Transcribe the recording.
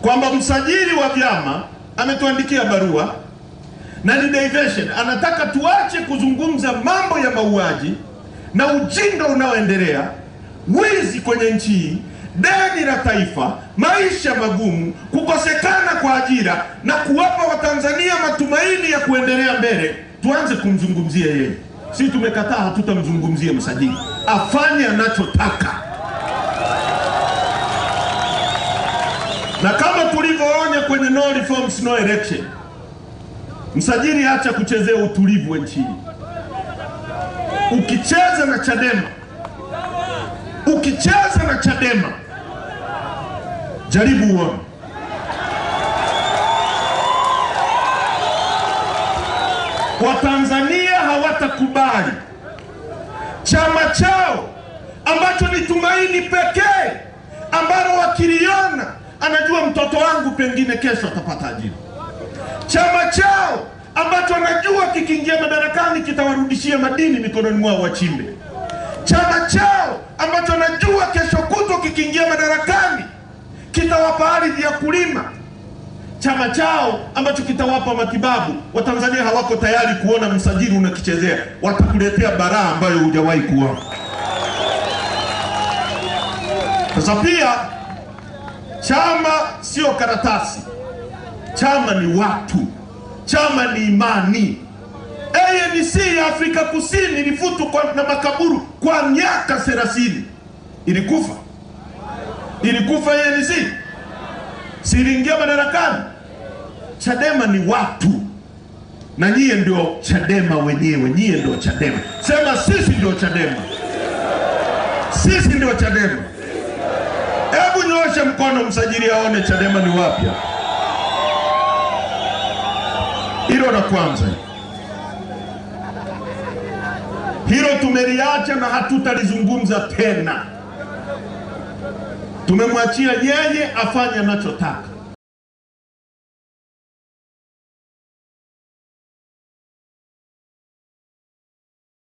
kwamba msajili wa vyama ametuandikia barua na ni diversion, anataka tuache kuzungumza mambo ya mauaji na ujinga unaoendelea, wizi kwenye nchi hii, deni la taifa, maisha magumu, kukosekana kwa ajira na kuwapa Watanzania matumaini ya kuendelea mbele. Tuanze kumzungumzia yeye. Sisi tumekataa, hatutamzungumzia msajili, afanye anachotaka. Na kama tulivyoonya kwenye no reforms no election, msajili acha kuchezea utulivu wa nchi. Ukicheza na Chadema, jaribu uone. Watanzania hawatakubali chama chao ambacho ni tumaini pekee ambalo wakiliona anajua mtoto wangu pengine kesho atapata ajira. Chama chao ambacho anajua kikiingia madarakani kitawarudishia madini mikononi mwao wachimbe. Chama chao ambacho anajua kesho kutwa kikiingia madarakani kitawapa ardhi ya kulima. Chama chao ambacho kitawapa matibabu. Watanzania hawako tayari kuona msajili unakichezea, watakuletea baraa ambayo hujawahi kuona. Sasa pia chama sio karatasi, chama ni watu, chama ni imani. ANC ya Afrika Kusini ilifutwa na makaburu kwa miaka 30. Ilikufa ANC, siliingia madarakani. Chadema ni watu, na nyie ndio Chadema wenyewe, nyie ndio Chadema. Sema sisi ndio Chadema, sisi ndio Chadema. Hebu nyooshe mkono msajili aone Chadema ni wapya. Hilo la kwanza. Hilo tumeliacha na hatutalizungumza tena. Tumemwachia yeye afanye anachotaka.